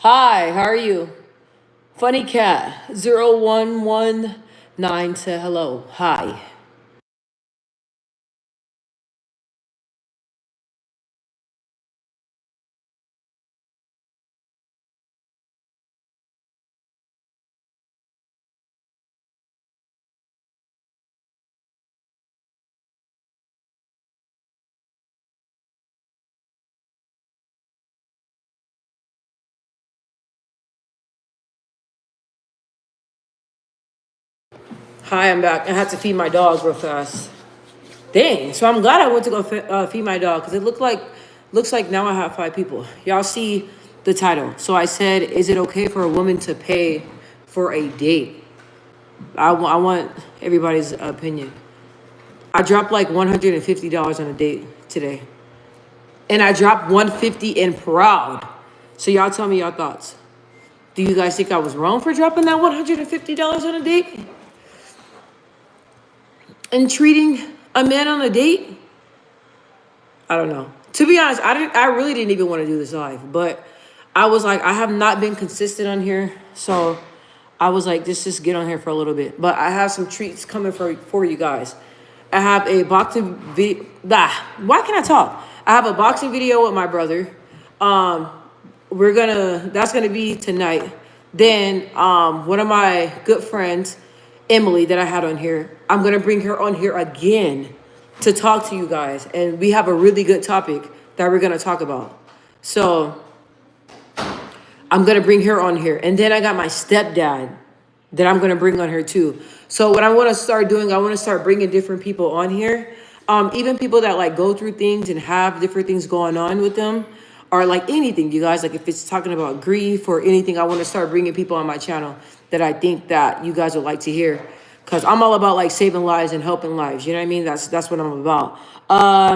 Hi, how are you? Funny cat 0119 said hello. Hi. Hi, I'm back. I had to feed my dog real fast. Dang. So I'm glad I went to go feed my dog because it looks like now I have 5 people. Y'all see the title. So I said, is it okay for a woman to pay for a date? I want everybody's opinion. I dropped like $150 on a date today. And I dropped 150 and proud. So y'all tell me your thoughts. Do you guys think I was wrong for dropping that $150 on a date and treating a man on a date? I don't know. To be honest, I really didn't even want to do this live, but I was like, I have not been consistent on here, so I was like, just get on here for a little bit. But I have some treats coming for you guys. I have a boxing video. Why can't I talk? I have a boxing video with my brother. Um, that's gonna be tonight. Then one of my good friends, Emily, that I had on here, I'm gonna bring her on here again to talk to you guys, and we have a really good topic that we're gonna talk about. So I'm gonna bring her on here, and then I got my stepdad that I'm gonna bring on her too. So what I want to start doing, I want to start bringing different people on here, even people that like go through things and have different things going on with them, or like anything, you guys. Like if it's talking about grief or anything, I want to start bringing people on my channel that I think that you guys would like to hear, because I'm all about like saving lives and helping lives. You know what I mean? That's what I'm about.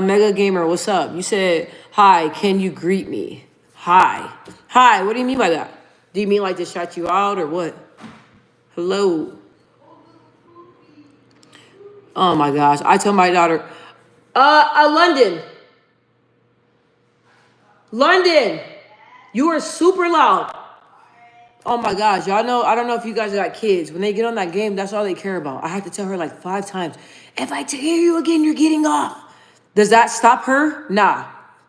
Mega Gamer, what's up? You said hi. Can you greet me? Hi. Hi. What do you mean by that? Do you mean like to shout you out or what? Hello. Oh my gosh. I tell my daughter, London. London. You are super loud. Oh my gosh. Y'all know, I don't know if you guys got kids. When they get on that game, that's all they care about. I had to tell her like 5 times, if I hear you again, you're getting off. Does that stop her? Nah.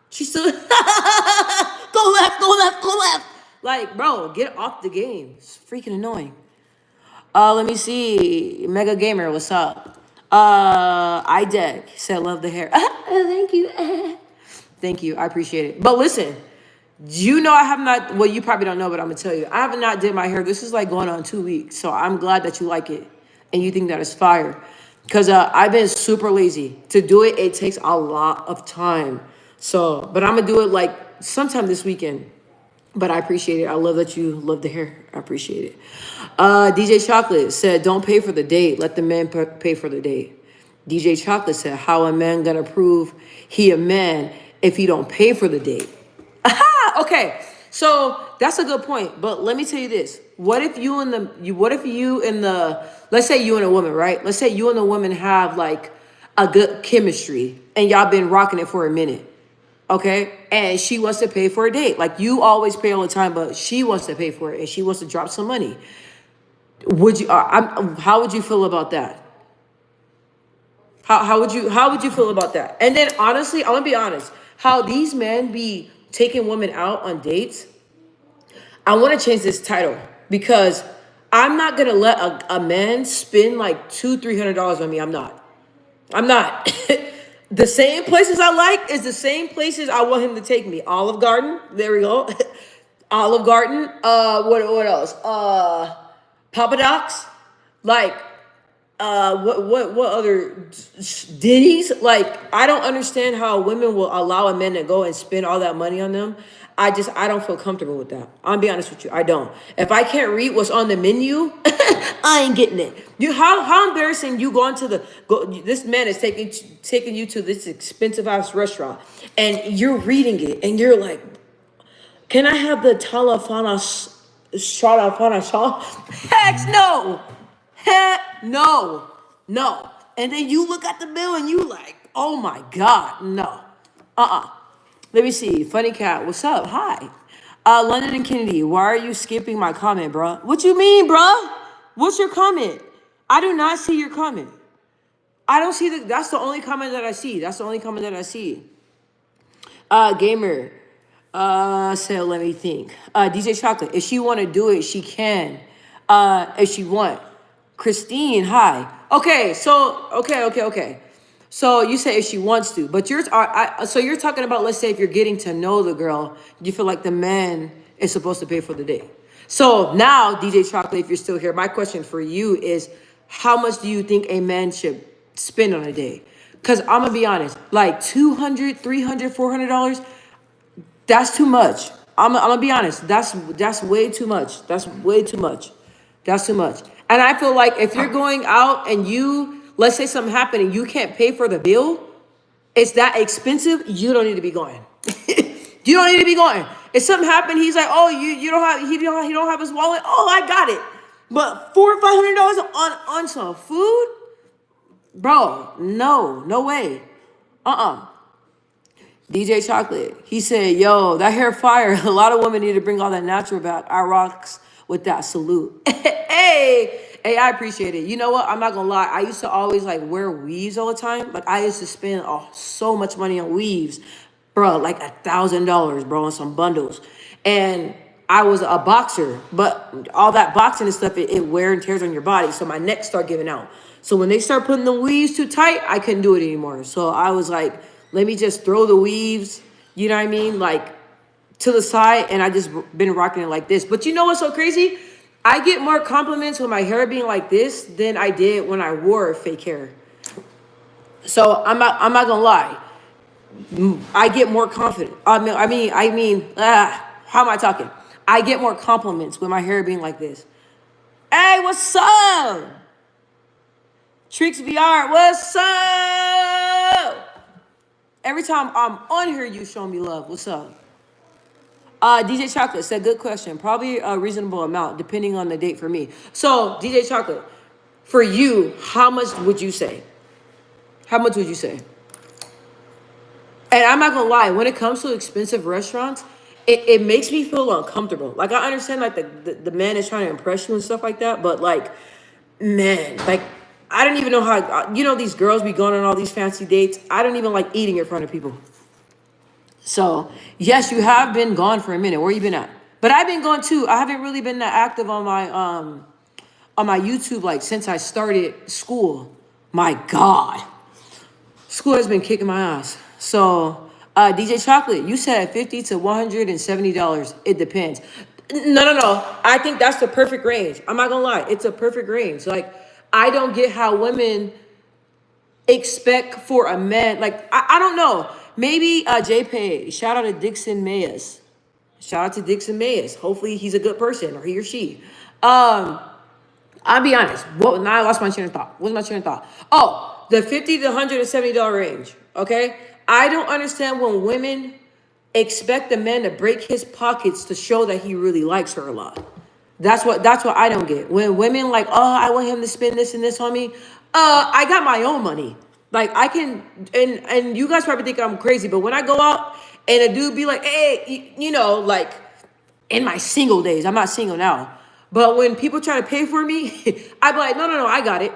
She's still, go left, go left, go left. Like, bro, get off the game. It's freaking annoying. Let me see. Mega Gamer, what's up? iDeck said love the hair. Thank you. Thank you. I appreciate it. But listen, you know I have not, well, you probably don't know, but I'm gonna tell you. I have not did my hair. This is like going on 2 weeks. So I'm glad that you like it and you think that it's fire. Cause I've been super lazy. To do it, it takes a lot of time. So, but I'm gonna do it like sometime this weekend. But I appreciate it. I love that you love the hair. I appreciate it. DJ Chocolate said, don't pay for the date. Let the man pay for the date. DJ Chocolate said, how a man gonna prove he a man if he don't pay for the date? Aha! Okay, so that's a good point. But let me tell you this. What if you and the, let's say you and a woman, right? Let's say you and the woman have like a good chemistry and y'all been rocking it for a minute. Okay, and she wants to pay for a date. Like you always pay all the time, but she wants to pay for it and she wants to drop some money. Would you? How would you feel about that? How would you feel about that? And then honestly, I'm gonna be honest. How these men be taking women out on dates? I want to change this title because I'm not gonna let a man spend like $200-300 on me. I'm not. I'm not. The same places I like is the same places I want him to take me. Olive Garden. There we go. Olive Garden. What else? Papa Docs. Like what other Denny's? Like I don't understand how women will allow a man to go and spend all that money on them. I don't feel comfortable with that. I'll be honest with you. I don't. If I can't read what's on the menu, I ain't getting it. How embarrassing you going to this man is taking you to this expensive ass restaurant and you're reading it and you're like, can I have the talafana shalafana shal? Heck no. Heck no. No. And then you look at the bill and you like, oh my God, no. Let me see. Funny Cat, what's up? Hi. London and Kennedy, why are you skipping my comment, bruh? What you mean, bruh? What's your comment? I do not see your comment. I don't see that's the only comment that I see. That's the only comment that I see. Gamer. So let me think. DJ Chocolate, if she want to do it, she can. If she want. Christine, hi. Okay, so okay. So you say if she wants to, but so you're talking about, let's say if you're getting to know the girl, you feel like the man is supposed to pay for the date. So now, DJ Chocolate, if you're still here, my question for you is, how much do you think a man should spend on a date? Because I'm gonna be honest, like $200, $300, $400, that's too much. I'm gonna be honest. That's way too much. That's way too much. That's too much. And I feel like if you're going out and let's say something happened and you can't pay for the bill, it's that expensive. You don't need to be going. You don't need to be going. If something happened, he's like, oh, he don't have his wallet. Oh, I got it. But $400 or $500 on some food, bro. No way. DJ Chocolate, he said, yo, that hair fire. A lot of women need to bring all that natural back. I rocks with that salute. Hey, I appreciate it. You know what? I'm not gonna lie. I used to always like wear weaves all the time. Like I used to spend so much money on weaves, bro, like $1,000, bro, on some bundles. And I was a boxer, but all that boxing and stuff, it wear and tears on your body. So my neck started giving out. So when they start putting the weaves too tight, I couldn't do it anymore. So I was like, let me just throw the weaves, you know what I mean? Like to the side, and I just been rocking it like this. But you know what's so crazy? I get more compliments with my hair being like this than I did when I wore fake hair. So I'm not gonna lie. I get more confident. How am I talking? I get more compliments with my hair being like this. Hey, what's up? Tricks VR, what's up? Every time I'm on here, you show me love. What's up? DJ Chocolate said, good question. Probably a reasonable amount, depending on the date for me. So, DJ Chocolate, for you, how much would you say? How much would you say? And I'm not gonna lie, when it comes to expensive restaurants, it makes me feel uncomfortable. Like I understand like the man is trying to impress you and stuff like that, but like, man, like I don't even know how, these girls be going on all these fancy dates. I don't even like eating in front of people. So yes, you have been gone for a minute. Where you been at? But I've been gone too. I haven't really been that active on my YouTube like since I started school. My God, school has been kicking my ass. So DJ Chocolate, you said $50 to $170. It depends. No. I think that's the perfect range. I'm not gonna lie, it's a perfect range. Like I don't get how women expect for a man. Like I don't know. Maybe JPay, shout out to Dixon Mayes. Shout out to Dixon Mayes. Hopefully he's a good person, or he or she. I'll be honest. Now I lost my train of thought. What's my train of thought? Oh, the $50 to $170 range. Okay? I don't understand when women expect the man to break his pockets to show that he really likes her a lot. That's what I don't get. When women like, oh, I want him to spend this and this on me. I got my own money. Like I can, and you guys probably think I'm crazy, but when I go out and a dude be like, hey, like in my single days, I'm not single now, but when people try to pay for me, I be like, no, I got it.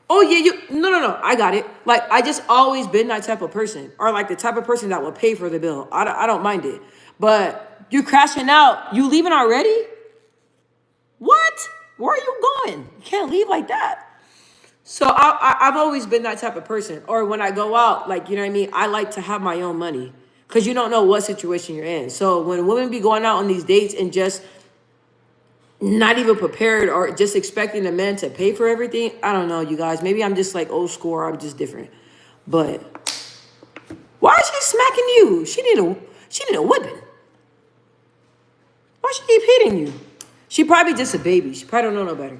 Oh yeah, no, I got it. Like I just always been that type of person, or like the type of person that will pay for the bill. I don't mind it, but you crashing out, you leaving already? What? Where are you going? You can't leave like that. So I've always been that type of person. Or when I go out, like, you know what I mean? I like to have my own money because you don't know what situation you're in. So when women be going out on these dates and just not even prepared or just expecting the men to pay for everything, I don't know, you guys. Maybe I'm just like old school or I'm just different. But why is she smacking you? She need a whipping. Why she keep hitting you? She probably just a baby. She probably don't know no better.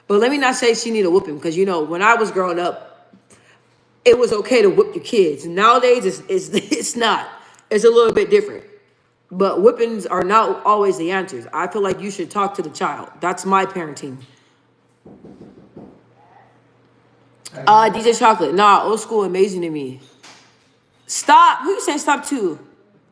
But let me not say she need a whipping, because, when I was growing up, it was okay to whip your kids. Nowadays, it's not. It's a little bit different. But whippings are not always the answers. I feel like you should talk to the child. That's my parenting. DJ Chocolate. Nah, old school amazing to me. Stop. Who you saying stop to?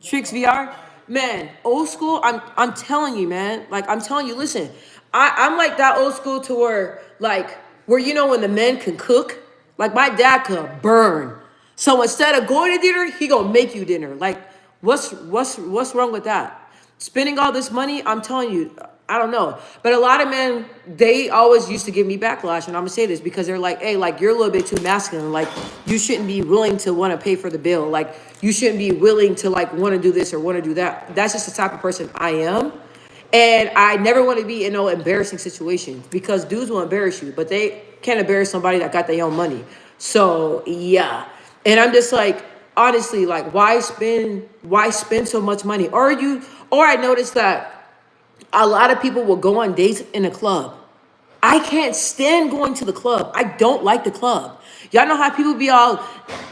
Tricks VR? man, old school. I'm telling you, man. Like I'm telling you, listen. I'm like that old school to where like where you know when the men can cook. Like my dad could burn. So instead of going to dinner, he gonna make you dinner. Like what's wrong with that? Spending all this money, I'm telling you, I don't know. But a lot of men, they always used to give me backlash, and I'm gonna say this because they're like, hey, like you're a little bit too masculine. Like you shouldn't be willing to want to pay for the bill. Like you shouldn't be willing to like want to do this or want to do that. That's just the type of person I am. And I never want to be in no embarrassing situation because dudes will embarrass you, but they can't embarrass somebody that got their own money. So yeah. And I'm just like, honestly, like why spend so much money? Or I noticed that a lot of people will go on dates in a club. I can't stand going to the club. I don't like the club. Y'all know how people be all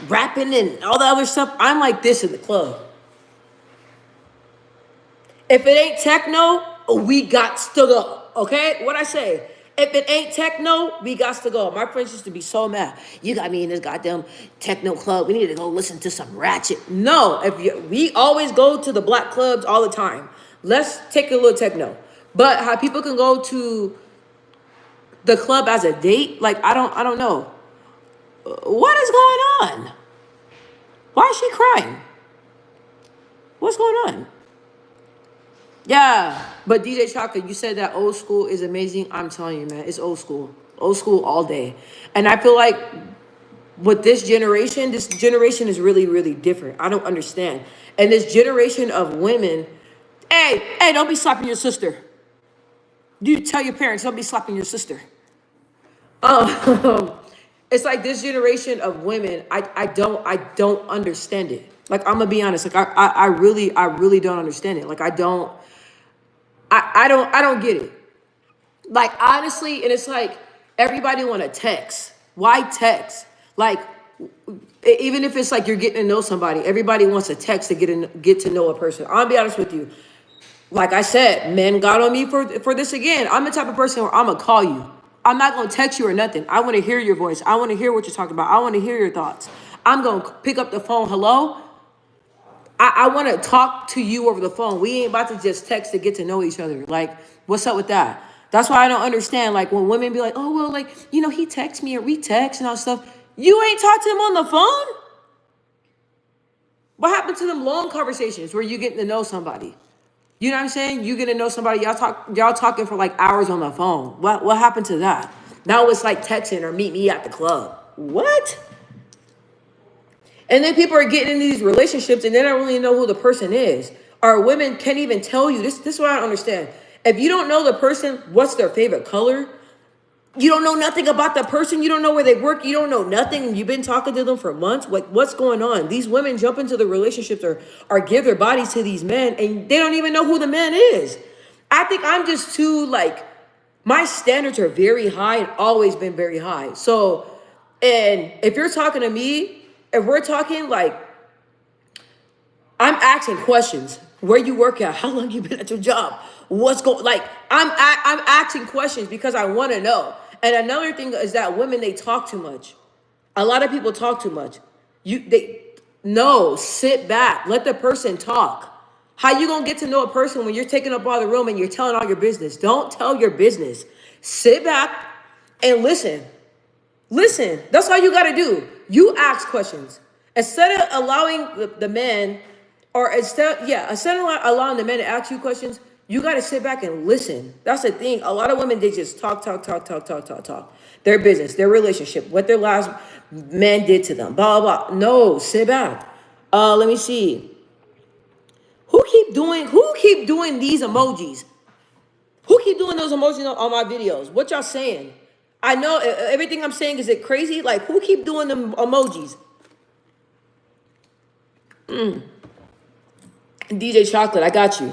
rapping and all the other stuff? I'm like this in the club. If it ain't techno, we got to go. Okay? What I say? If it ain't techno, we got to go. My friends used to be so mad. You got me in this goddamn techno club. We need to go listen to some ratchet. No, we always go to the black clubs all the time. Let's take a little techno. But how people can go to the club as a date, like I don't know. What is going on? Why is she crying? What's going on? Yeah, but DJ Chaka, you said that old school is amazing. I'm telling you, man, it's old school all day. And I feel like with this generation is really, really different. I don't understand. And this generation of women, hey, don't be slapping your sister. You tell your parents, don't be slapping your sister. Um, it's like this generation of women. I don't understand it. Like I'm gonna be honest. Like I really don't understand it. Like I don't get it. Like honestly, and it's like everybody want to text. Why text? Like even if it's like you're getting to know somebody, everybody wants to text to get to know a person. I'll be honest with you. Like I said, men got on me for this again. I'm the type of person where I'm gonna call you. I'm not gonna text you or nothing. I want to hear your voice. I want to hear what you're talking about. I want to hear your thoughts. I'm gonna pick up the phone. Hello. I want to talk to you over the phone. We ain't about to just text to get to know each other. Like, what's up with that? That's why I don't understand. Like when women be like, oh well, like he texts me or we text and all stuff. You ain't talked to him on the phone. What happened to them long conversations where you getting to know somebody? You know what I'm saying? You get to know somebody. Y'all talking for like hours on the phone. What happened to that? Now it's like texting or meet me at the club. What? And then people are getting into these relationships and they don't really know who the person is. Or women can't even tell you. This is what I don't understand. If you don't know the person, what's their favorite color? You don't know nothing about that person. You don't know where they work. You don't know nothing. You've been talking to them for months. What's going on? These women jump into the relationships or give their bodies to these men and they don't even know who the man is. I think I'm just too like, my standards are very high and always been very high. So, and if you're talking to me, if we're talking like, I'm asking questions. Where you work at? How long you been at your job? What's going like? I'm asking questions because I want to know. And another thing is that women, they talk too much. A lot of people talk too much. No, sit back. Let the person talk. How you gonna get to know a person when you're taking up all the room and you're telling all your business? Don't tell your business. Sit back and listen. Listen. That's all you gotta do. You ask questions. Instead of allowing the men, or instead of allowing the men to ask you questions, you got to sit back and listen. That's the thing. A lot of women, they just talk. Their business, their relationship, what their last man did to them, blah, blah, blah. No, sit back. Let me see. Who keep doing these emojis? Who keep doing those emojis on my videos? What y'all saying? I know everything I'm saying, is it crazy? Like, who keep doing them emojis? DJ Chocolate, I got you.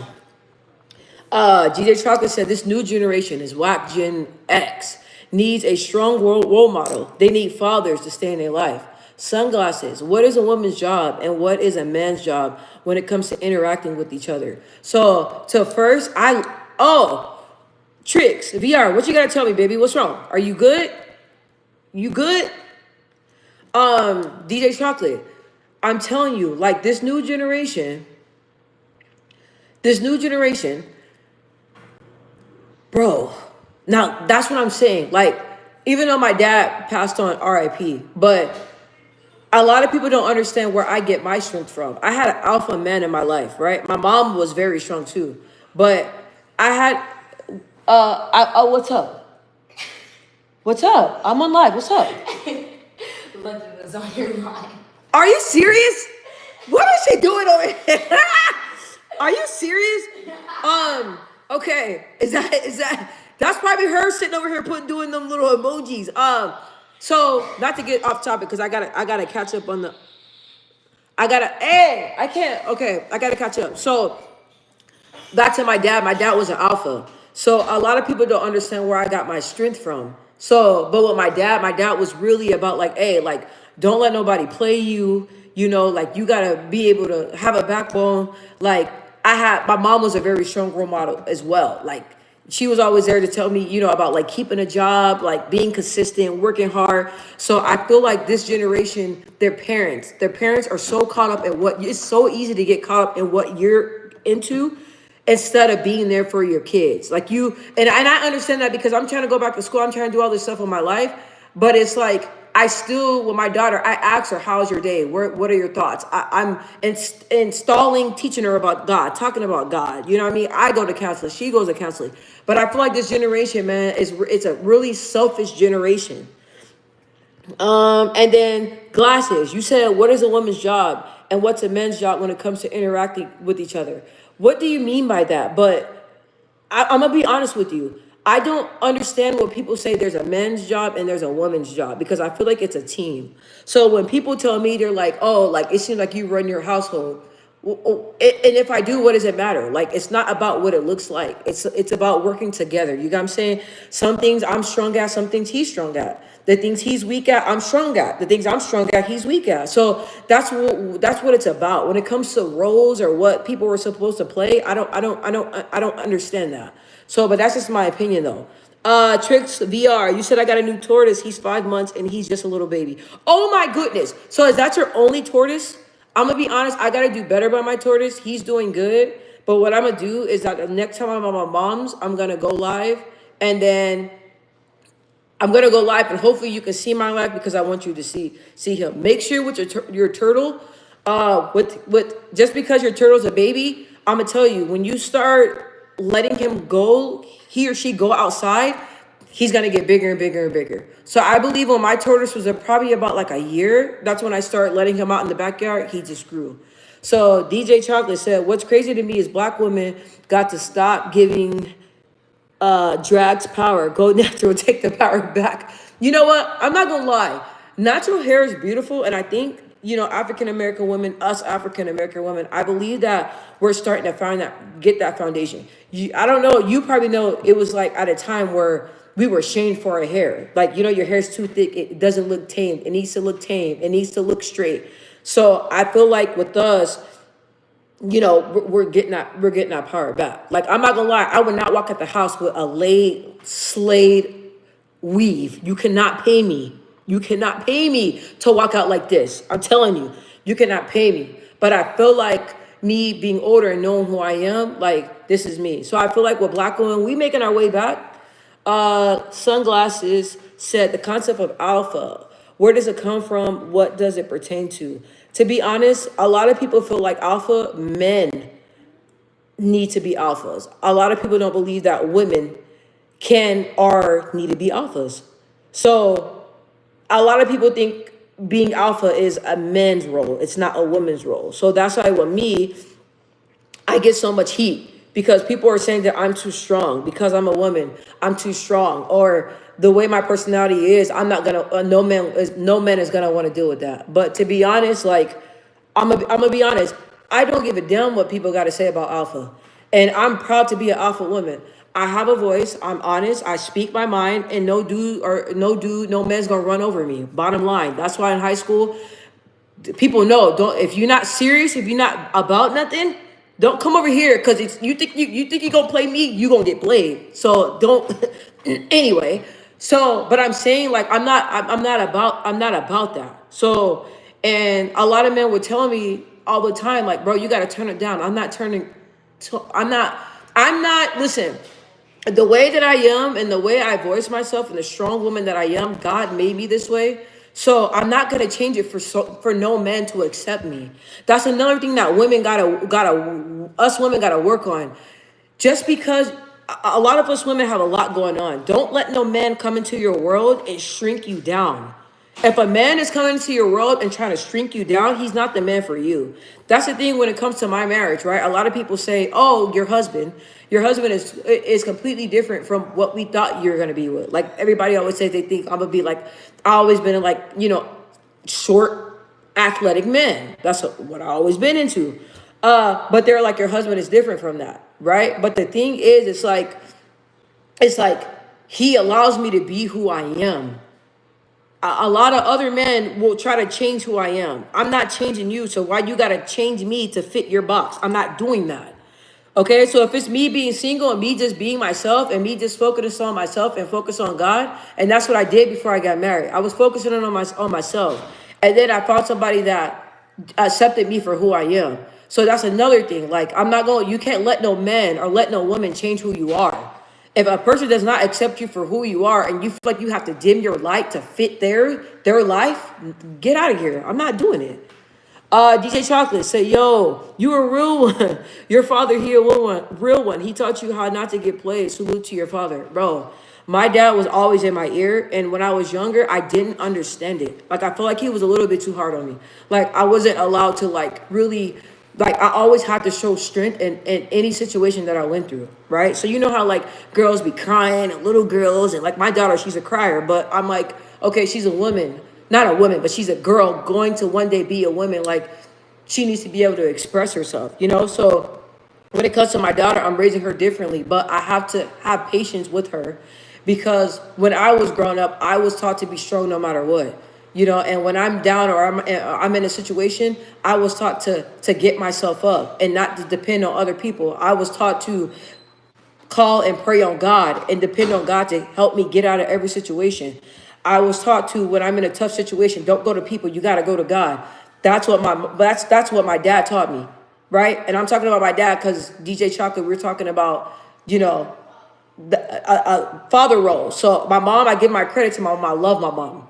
DJ Chocolate said this new generation is whack Gen X. Needs a strong role model. They need fathers to stay in their life. Sunglasses. What is a woman's job and what is a man's job when it comes to interacting with each other? So first, Tricks, VR, what you gotta tell me, baby? What's wrong? Are you good? You good? DJ Chocolate, I'm telling you, like this new generation, This new generation, bro. Now that's what I'm saying. Like, even though my dad passed on, R.I.P., but a lot of people don't understand where I get my strength from. I had an alpha man in my life, right? My mom was very strong too, but I had what's up? What's up? I'm on live. What's up? Lucky was on your line. Are you serious? What is she doing over here? Are you serious? Okay. Is that that's probably her sitting over here doing them little emojis. So not to get off topic, because I gotta catch up on the I gotta catch up. So back to my dad. My dad was an alpha. So a lot of people don't understand where I got my strength from. So, but with my dad was really about like, hey, like, don't let nobody play you. You know, like, you gotta be able to have a backbone. Like, my mom was a very strong role model as well. Like, she was always there to tell me, you know, about like keeping a job, like being consistent, working hard. So I feel like this generation, their parents are so caught up in it's so easy to get caught up in what you're into instead of being there for your kids. Like and I understand that because I'm trying to go back to school. I'm trying to do all this stuff in my life, but it's like, I still, with my daughter, I ask her, how's your day? What are your thoughts? I'm installing, teaching her about God, talking about God. You know what I mean? I go to counseling. She goes to counseling. But I feel like this generation, man, it's a really selfish generation. And then glasses. You said, what is a woman's job and what's a man's job when it comes to interacting with each other? What do you mean by that? But I'm gonna be honest with you. I don't understand when people say there's a men's job and there's a woman's job, because I feel like it's a team. So when people tell me, they're like, oh, like, it seems like you run your household. And if I do, what does it matter? Like, it's not about what it looks like. It's about working together. You got what I'm saying? Some things I'm strong at, some things he's strong at. The things he's weak at, I'm strong at. The things I'm strong at, he's weak at. So that's what it's about. When it comes to roles or what people are supposed to play, I don't understand that. So, but that's just my opinion though. Tricks VR, you said I got a new tortoise. He's 5 months and he's just a little baby. Oh my goodness. So is that your only tortoise? I'm gonna be honest, I gotta do better by my tortoise. He's doing good. But what I'm gonna do is that the next time I'm at my mom's, I'm gonna go live, and then I'm gonna go live, and hopefully you can see my live, because I want you to see him. Make sure with your turtle, with just because your turtle's a baby, I'm gonna tell you, when you start letting him go, he or she go outside, he's gonna get bigger and bigger and bigger. So I believe when my tortoise was probably about like a year, that's when I started letting him out in the backyard. He just grew. So DJ Chocolate said, what's crazy to me is black women got to stop giving drags power. Go natural, take the power back. You know what? I'm not gonna lie. Natural hair is beautiful, and I think, you know, African American women, us African American women, I believe that we're starting to get that foundation. I don't know. You probably know it was like at a time where we were shamed for our hair. Like, you know, your hair's too thick. It doesn't look tamed. It needs to look tamed. It needs to look straight. So I feel like with us, you know, we're getting that power back. Like, I'm not gonna lie, I would not walk at the house with a slayed weave. You cannot pay me. You cannot pay me to walk out like this. I'm telling you, you cannot pay me. But I feel like me being older and knowing who I am, like, this is me. So I feel like with black women, we making our way back. Sunglasses said the concept of alpha. Where does it come from? What does it pertain to? To be honest, a lot of people feel like alpha men need to be alphas. A lot of people don't believe that women need to be alphas. So a lot of people think being alpha is a man's role. It's not a woman's role. So that's why with me, I get so much heat, because people are saying that I'm too strong because I'm a woman. I'm too strong, or the way my personality is, I'm not gonna. No man is gonna want to deal with that. But to be honest, like, I'm gonna be honest. I don't give a damn what people got to say about alpha, and I'm proud to be an alpha woman. I have a voice. I'm honest. I speak my mind, and no man's gonna run over me. Bottom line. That's why in high school, people know, if you're not serious, if you're not about nothing, don't come over here, because you think you're gonna play me, you gonna get played. So don't. Anyway, so, but I'm saying, like, I'm not about that. So, and a lot of men were telling me all the time, like, bro, you gotta turn it down. I'm not turning Listen, the way that I am and the way I voice myself and the strong woman that I am, God made me this way. So I'm not gonna change it for no man to accept me. That's another thing that us women gotta work on. Just because a lot of us women have a lot going on, don't let no man come into your world and shrink you down. If a man is coming into your world and trying to shrink you down, he's not the man for you. That's the thing when it comes to my marriage, right? A lot of people say, "Oh, your husband is completely different from what we thought you're gonna be with." Like everybody always says, they think I'm gonna be like I always been like short, athletic men. That's what I always been into. But they're like, your husband is different from that, right? But the thing is, it's like he allows me to be who I am. A lot of other men will try to change who I am. I'm not changing you, so why you gotta change me to fit your box? I'm not doing that. Okay, so if it's me being single and me just being myself and me just focusing on myself and focus on God, and that's what I did before I got married. I was focusing on myself, and then I found somebody that accepted me for who I am. So that's another thing. Like you can't let no man or let no woman change who you are. If a person does not accept you for who you are and you feel like you have to dim your light to fit their life, get out of here. I'm not doing it. DJ Chocolate say, "Yo, you a real one. Your father, he a real one. He taught you how not to get played. Salute to your father." Bro, my dad was always in my ear, and when I was younger, I didn't understand it. Like, I felt like he was a little bit too hard on me. Like, I wasn't allowed to, like, really, like, I always had to show strength in any situation that I went through, right? So you know how, like, girls be crying, and little girls, and, like, my daughter, she's a crier, but I'm like, okay, she's a woman. Not a woman, but she's a girl going to one day be a woman. Like, she needs to be able to express herself, So when it comes to my daughter, I'm raising her differently, but I have to have patience with her because when I was growing up, I was taught to be strong no matter what, and when I'm down or I'm in a situation, I was taught to get myself up and not to depend on other people. I was taught to call and pray on God and depend on God to help me get out of every situation. I was taught to, when I'm in a tough situation, don't go to people, you got to go to God. That's what my dad taught me, right? And I'm talking about my dad because DJ Chocolate, we're talking about, the father role. So my mom, I give my credit to my mom. I love my mom,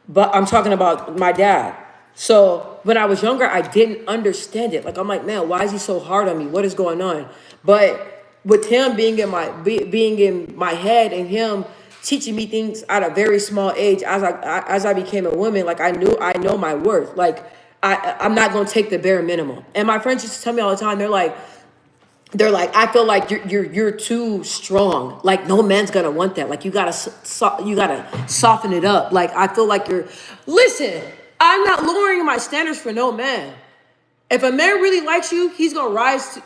but I'm talking about my dad. So when I was younger, I didn't understand it. Like, I'm like, man, why is he so hard on me? What is going on? But with him being in my head and him teaching me things at a very small age as I became a woman, like I know my worth. Like I'm not gonna take the bare minimum. And my friends used to tell me all the time, they're like, I feel like you're too strong. Like no man's gonna want that. Like you gotta soften it up. Like I feel like listen, I'm not lowering my standards for no man. If a man really likes you, he's gonna rise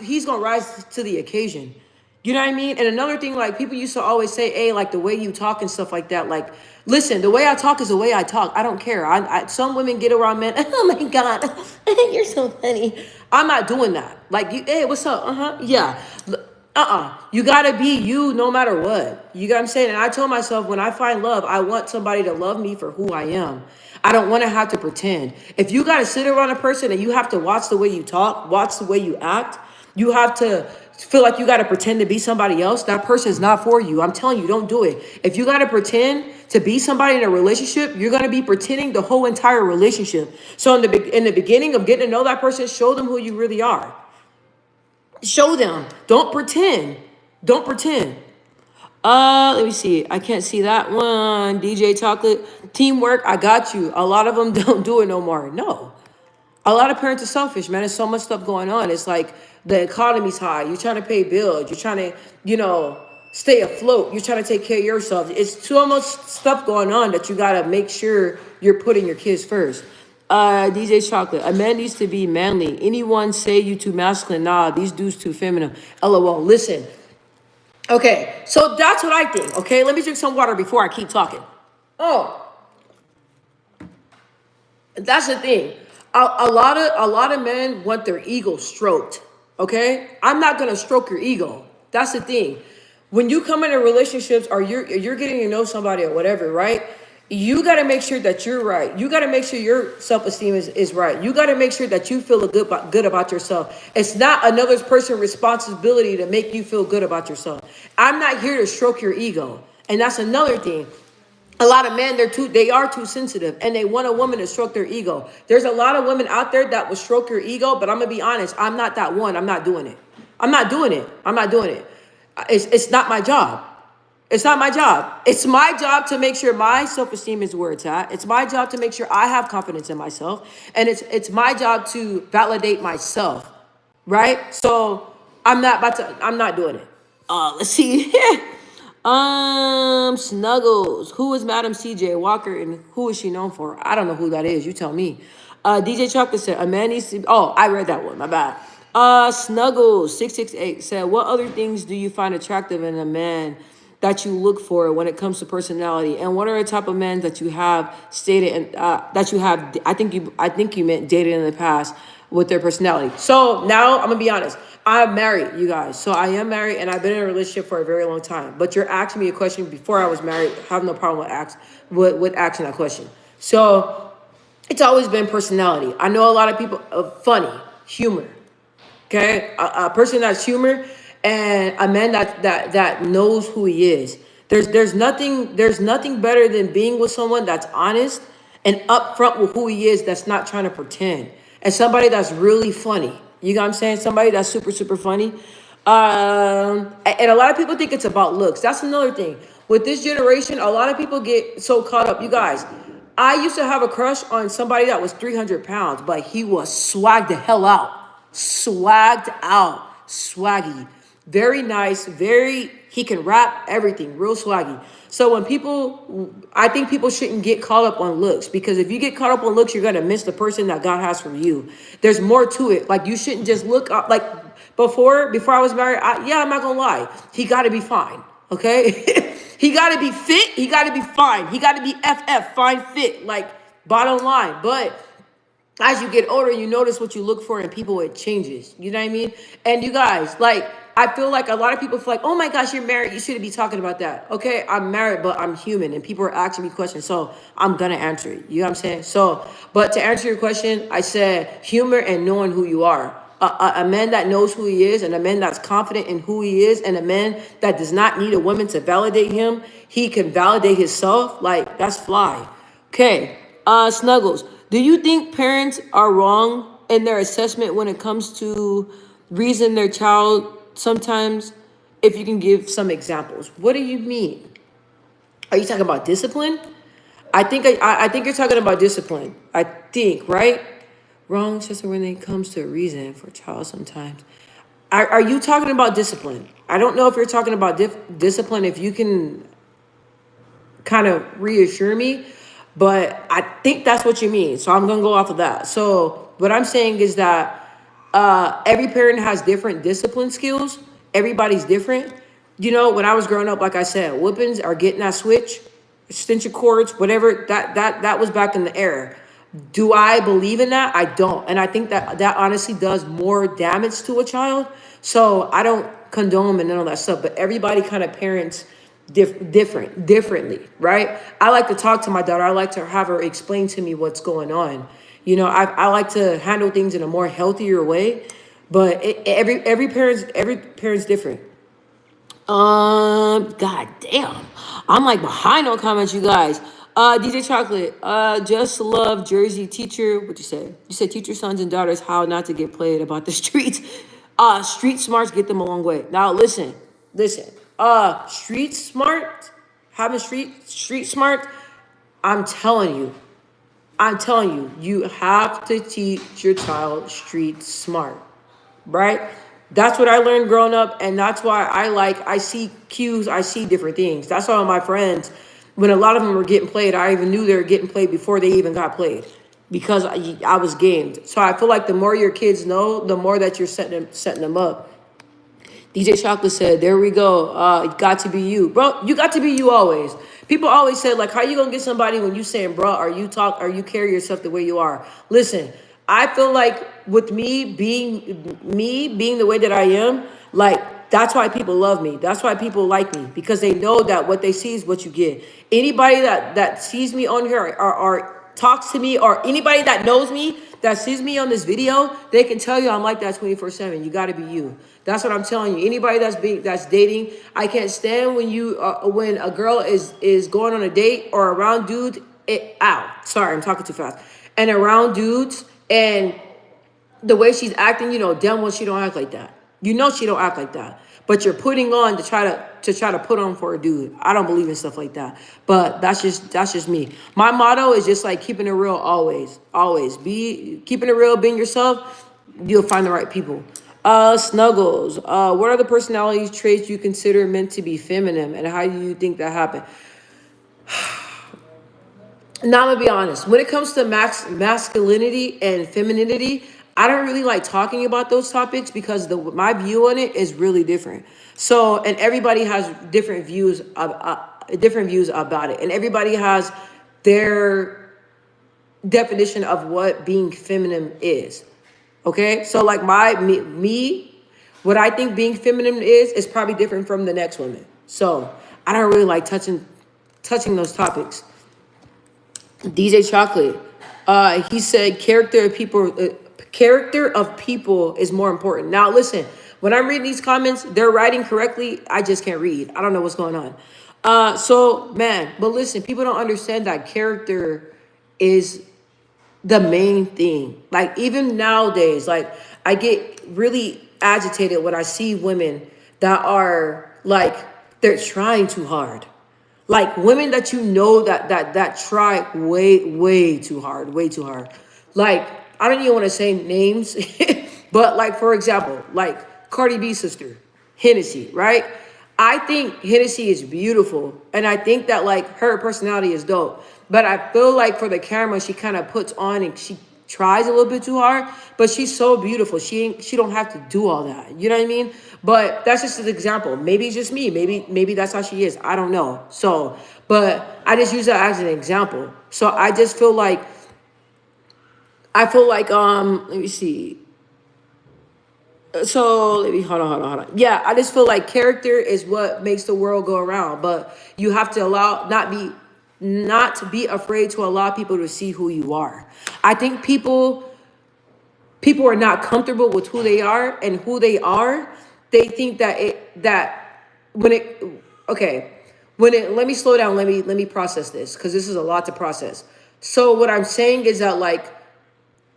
to the occasion. You know what I mean? And another thing, like people used to always say, hey, like the way you talk and stuff like that. Like, listen, the way I talk is the way I talk. I don't care. Some women get around men. Oh my God, you're so funny. I'm not doing that. Like, hey, what's up? Yeah. You gotta be you no matter what. You get what I'm saying? And I told myself when I find love, I want somebody to love me for who I am. I don't want to have to pretend. If you got to sit around a person and you have to watch the way you talk, watch the way you act, you have to feel like you got to pretend to be somebody else, that person is not for you. I'm telling you, don't do it. If you got to pretend to be somebody in a relationship, you're going to be pretending the whole entire relationship. So in the beginning of getting to know that person, show them who you really are. Show them. Don't pretend. Don't pretend. Let me see. I can't see that one. DJ Chocolate. Teamwork, I got you. A lot of them don't do it no more. No. A lot of parents are selfish, man. There's so much stuff going on. It's like the economy's high. You're trying to pay bills. You're trying to, stay afloat. You're trying to take care of yourself. It's so much stuff going on that you got to make sure you're putting your kids first. DJ Chocolate. A man needs to be manly. Anyone say you too masculine? Nah, these dudes too feminine. LOL. Listen. Okay, so that's what I think. Okay, let me drink some water before I keep talking. Oh, that's the thing. A lot of men want their ego stroked. Okay, I'm not gonna stroke your ego. That's the thing. When you come into relationships or you're getting to know somebody or whatever, right? You got to make sure that you're right. You got to make sure your self-esteem is right. You got to make sure that you feel good about yourself. It's not another person's responsibility to make you feel good about yourself. I'm not here to stroke your ego. And that's another thing. A lot of men, they are too sensitive and they want a woman to stroke their ego. There's a lot of women out there that will stroke your ego, but I'm gonna be honest, I'm not that one. I'm not doing it. I'm not doing it. I'm not doing it. It's not my job. It's not my job. It's my job to make sure my self-esteem is where it's at. It's my job to make sure I have confidence in myself. And it's my job to validate myself. Right? So I'm not doing it. Let's see. Snuggles. Who is Madam CJ Walker and who is she known for? I don't know who that is. You tell me. DJ Chocolate said, a man needs to. Oh, I read that one. My bad. Snuggles 668 said, what other things do you find attractive in a man that you look for when it comes to personality, and what are the type of men that you have stated and that you have? I think you meant dated in the past with their personality. So now I'm gonna be honest. I'm married, you guys. So I am married, and I've been in a relationship for a very long time. But you're asking me a question before I was married. I have no problem with asking that question. So it's always been personality. I know a lot of people funny, humor. Okay, a person that's humor and a man that knows who he is. There's nothing better than being with someone that's honest and upfront with who he is. That's not trying to pretend, and somebody that's really funny. You know what I'm saying? Somebody that's super funny. And a lot of people think it's about looks. That's another thing. With this generation, a lot of people get so caught up. You guys, I used to have a crush on somebody that was 300 pounds, but he was swagged the hell out. Swagged out. Swaggy. Very nice. He can rap, everything. Real swaggy. So I think people shouldn't get caught up on looks, because if you get caught up on looks, you're going to miss the person that God has for you. There's more to it. Like, you shouldn't just look up. Like, before I was married, I'm not going to lie. He got to be fine. Okay? He got to be fit. He got to be fine. He got to be fine, fit. Like, bottom line. But as you get older, you notice what you look for in people, it changes. You know what I mean? And you guys, like, I feel like a lot of people feel like, oh my gosh, you're married, you shouldn't be talking about that. Okay, I'm married, but I'm human, and people are asking me questions, so I'm gonna answer it. You know what I'm saying? So, but to answer your question, I said humor and knowing who you are. A man that knows who he is, and a man that's confident in who he is, and a man that does not need a woman to validate him. He can validate himself. Like, that's fly. Okay, Snuggles. Do you think parents are wrong in their assessment when it comes to reason their child sometimes? If you can give some examples. What do you mean? Are you talking about discipline? I think you're talking about discipline. I think, right? Wrong assessment when it comes to reason for a child sometimes. Are you talking about discipline? I don't know if you're talking about discipline. If you can kind of reassure me. But I think that's what you mean. So I'm going to go off of that. So what I'm saying is that every parent has different discipline skills. Everybody's different. You know, when I was growing up, like I said, whoopings are getting that switch, extension cords, whatever, that was back in the era. Do I believe in that? I don't. And I think that honestly does more damage to a child. So I don't condone and none of that stuff. But everybody kind of parents differently, right? I like to talk to my daughter. I like to have her explain to me what's going on. You know, I like to handle things in a more healthier way, but every parent's different. God damn, I'm like behind on comments, you guys. DJ Chocolate, just love Jersey teacher. What you say? You said teach your sons and daughters how not to get played about the streets. Street smarts get them a long way. Now listen. Street smart, having street smart, I'm telling you, you have to teach your child street smart, right? That's what I learned growing up, and that's why I see cues, I see different things. That's why my friends, when a lot of them were getting played, I even knew they were getting played before they even got played, because I was gamed. So I feel like the more your kids know, the more that you're setting them up. DJ Chocolate said, there we go. Got to be you. Bro, you got to be you always. People always say, like, how you going to get somebody when you saying, bro, or you carry yourself the way you are? Listen, I feel like with me being the way that I am, like, that's why people love me. That's why people like me, because they know that what they see is what you get. Anybody that sees me on here or talks to me, or anybody that knows me that sees me on this video, they can tell you I'm like that 24/7. You got to be you. That's what I'm telling you. Anybody that's dating, I can't stand when a girl is going on a date or around dudes. Sorry, I'm talking too fast. And around dudes, and the way she's acting, damn well she don't act like that. You know she don't act like that. But you're putting on to try to put on for a dude. I don't believe in stuff like that. But that's just me. My motto is just like keeping it real always. Always. Be keeping it real, being yourself, you'll find the right people. Snuggles. What are the personality traits you consider meant to be feminine, and how do you think that happened? Now I'm gonna be honest. When it comes to masculinity and femininity, I don't really like talking about those topics because my view on it is really different. So, and everybody has different views about it, and everybody has their definition of what being feminine is. Okay, so like what I think being feminine is probably different from the next woman. So I don't really like touching those topics. DJ Chocolate, he said character of people is more important. Now listen, when I'm reading these comments, they're writing correctly. I just can't read. I don't know what's going on. But listen, people don't understand that character is the main thing. Like even nowadays, like I get really agitated when I see women that are like they're trying too hard. Like women that that try way too hard, way too hard. Like I don't even want to say names, but like for example, like Cardi B's sister, Hennessy, right? I think Hennessy is beautiful, and I think that like her personality is dope. But I feel like for the camera, she kind of puts on and she tries a little bit too hard, but she's so beautiful. She don't have to do all that. You know what I mean? But that's just an example. Maybe it's just me. Maybe that's how she is. I don't know. So, but I just use that as an example. So I just feel like let me see. So let me hold on. Yeah, I just feel like character is what makes the world go around, but you have to not be afraid to allow people to see who you are. I think people are not comfortable with who they are and who they are. They think let me slow down. Let me process this, because this is a lot to process. So what I'm saying is that like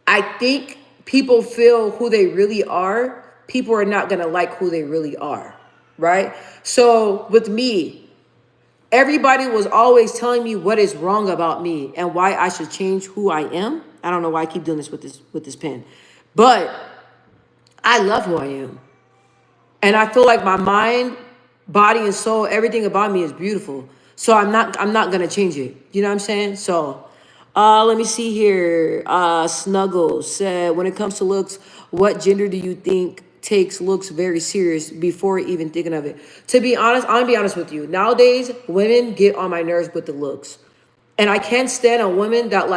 I think people feel who they really are. People are not gonna like who they really are, right? So with me, everybody was always telling me what is wrong about me and why I should change who I am. I don't know why I keep doing this with this pen, but I love who I am. And I feel like my mind, body, and soul, everything about me is beautiful. So I'm not gonna change it. You know what I'm saying? So let me see here. Snuggles said, when it comes to looks, what gender do you think takes looks very serious before even thinking of it? To be honest, I'm gonna be honest with you. Nowadays, women get on my nerves with the looks. And I can't stand a women that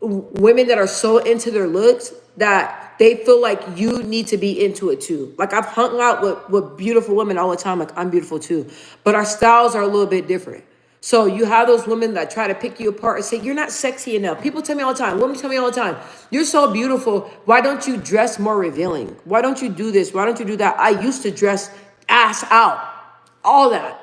are so into their looks that they feel like you need to be into it too. Like I've hung out with beautiful women all the time. Like I'm beautiful too, but our styles are a little bit different. So you have those women that try to pick you apart and say, you're not sexy enough. People tell me all the time, women tell me all the time, you're so beautiful. Why don't you dress more revealing? Why don't you do this? Why don't you do that? I used to dress ass out, all that.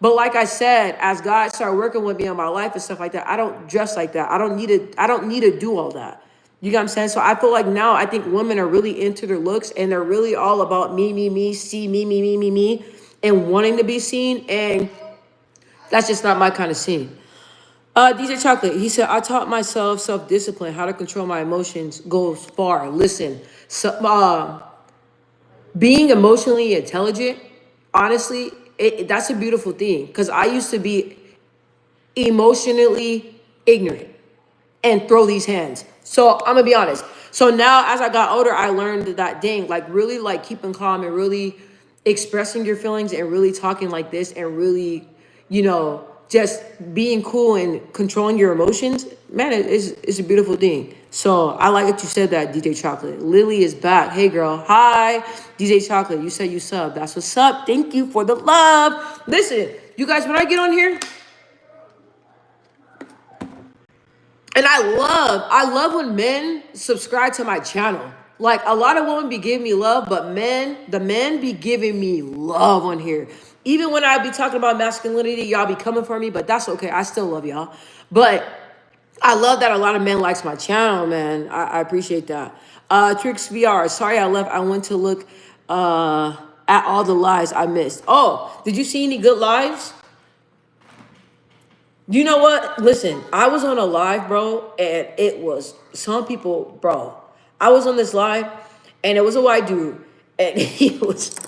But like I said, as God started working with me on my life and stuff like that, I don't dress like that. I don't need to do all that. You get what I'm saying? So I feel like now I think women are really into their looks, and they're really all about me, see me, and wanting to be seen. And that's just not my kind of scene. DJ Chocolate, he said, I taught myself self-discipline, how to control my emotions goes far. Listen, being emotionally intelligent, honestly, that's a beautiful thing. Because I used to be emotionally ignorant and throw these hands. So I'm gonna be honest. So now as I got older, I learned that dang, like really like keeping calm and really expressing your feelings and really talking like this and really, just being cool and controlling your emotions, man, it's a beautiful thing. So I like that you said that, DJ Chocolate. Lily is back. Hey girl. Hi, DJ Chocolate. You said you sub. That's what's up. Thank you for the love. Listen, you guys, when I get on here, and I love when men subscribe to my channel. Like a lot of women be giving me love, but the men be giving me love on here. Even when I be talking about masculinity, y'all be coming for me, but that's okay. I still love y'all. But I love that a lot of men likes my channel, man. I appreciate that. Tricks VR. Sorry I left. I went to look at all the lives I missed. Oh, did you see any good lives? You know what? Listen, I was on a live, bro, and it was some people, bro. I was on this live, and it was a white dude, and he was,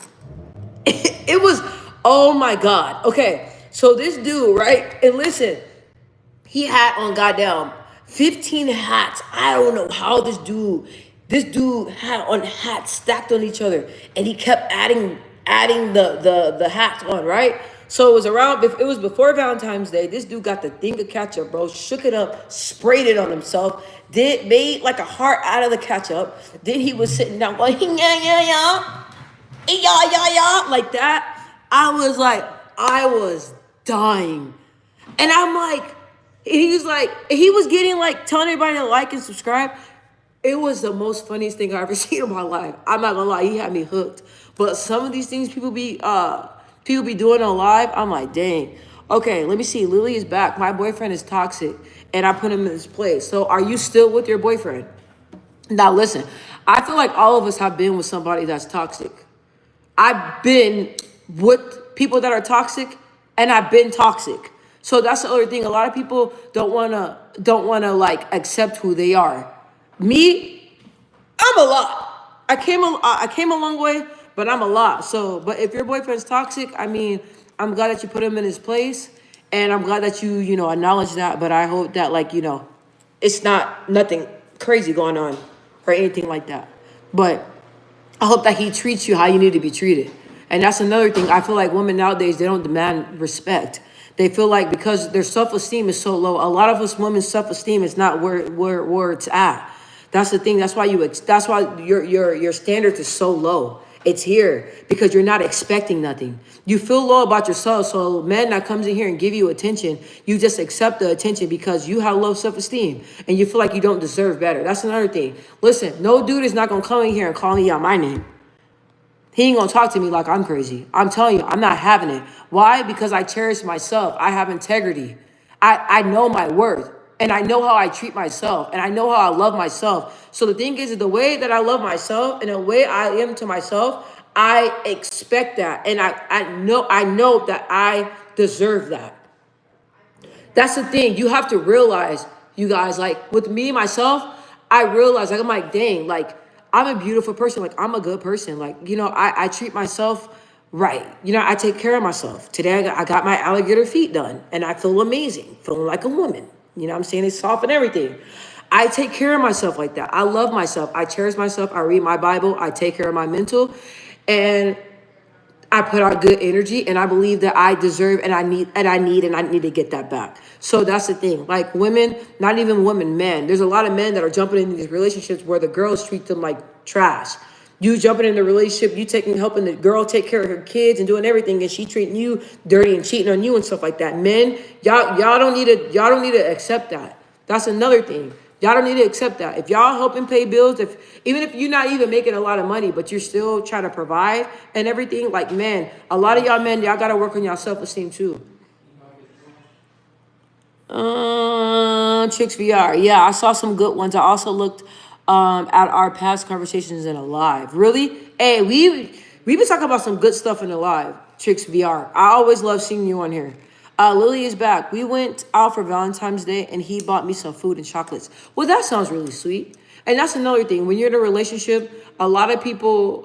it was, oh my God. Okay, so this dude, right? And listen, he had on goddamn 15 hats. I don't know how this dude had on hats stacked on each other, and he kept adding the hats on, right? So it was around, it was before Valentine's Day. This dude got the thing of ketchup, bro, shook it up, sprayed it on himself, made like a heart out of the ketchup. Then he was sitting down going, yeah, like that. I was dying. And I'm like, he was getting like, telling everybody to like and subscribe. It was the most funniest thing I ever seen in my life. I'm not gonna lie, he had me hooked. But some of these things people be doing on live, I'm like, dang. Okay, let me see. Lily is back. My boyfriend is toxic, and I put him in his place. So are you still with your boyfriend? Now listen, I feel like all of us have been with somebody that's toxic. I've been with people that are toxic, and I've been toxic. So that's the other thing. A lot of people don't wanna like accept who they are. Me, I'm a lot. I came a long way, but I'm a lot. So, but if your boyfriend's toxic, I mean, I'm glad that you put him in his place, and I'm glad that you know acknowledge that. But I hope that it's not nothing crazy going on or anything like that. But I hope that he treats you how you need to be treated. And that's another thing. I feel like women nowadays, they don't demand respect. They feel like because their self-esteem is so low, a lot of us women's self-esteem is not where it's at. That's the thing. That's why your standards is so low. It's here because you're not expecting nothing. You feel low about yourself. So men that comes in here and give you attention, you just accept the attention because you have low self-esteem and you feel like you don't deserve better. That's another thing. Listen, no dude is not gonna come in here and call me out my name. He ain't gonna talk to me like I'm crazy. I'm telling you, I'm not having it. Why? Because I cherish myself. I have integrity. I know my worth. And I know how I treat myself. And I know how I love myself. So the thing is the way that I love myself and the way I am to myself, I expect that. And I know that I deserve that. That's the thing. You have to realize, you guys, like with me, myself, I realize, like, I'm like, dang, like, I'm a beautiful person. Like, I'm a good person. Like, I treat myself right. I take care of myself. Today, I got my alligator feet done, and I feel amazing, feeling like a woman. You know what I'm saying? It's soft and everything. I take care of myself like that. I love myself. I cherish myself. I read my Bible. I take care of my mental. And I put out good energy, and I believe that I deserve and I need to get that back. So that's the thing. Like women, not even women, men. There's a lot of men that are jumping into these relationships where the girls treat them like trash. You jumping in the relationship, helping the girl take care of her kids and doing everything, and she treating you dirty and cheating on you and stuff like that. Men, y'all don't need to accept that. That's another thing. Y'all don't need to accept that. If y'all helping pay bills, even if you're not even making a lot of money, but you're still trying to provide and everything, like, man, a lot of y'all men, y'all got to work on y'all self-esteem too. Chicks VR. Yeah, I saw some good ones. I also looked at our past conversations in a live. Really? Hey, we've been talking about some good stuff in the live. Chicks VR. I always love seeing you on here. Lily is back. We went out for Valentine's Day, and he bought me some food and chocolates. Well, that sounds really sweet. And that's another thing. When you're in a relationship, a lot of people,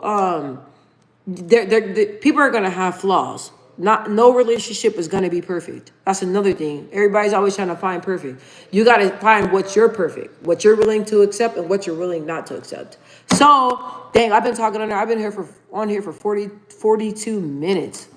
people are gonna have flaws. No relationship is gonna be perfect. That's another thing. Everybody's always trying to find perfect. You gotta find what you're perfect, what you're willing to accept, and what you're willing not to accept. So, dang, I've been talking on there. I've been on here for 42 minutes.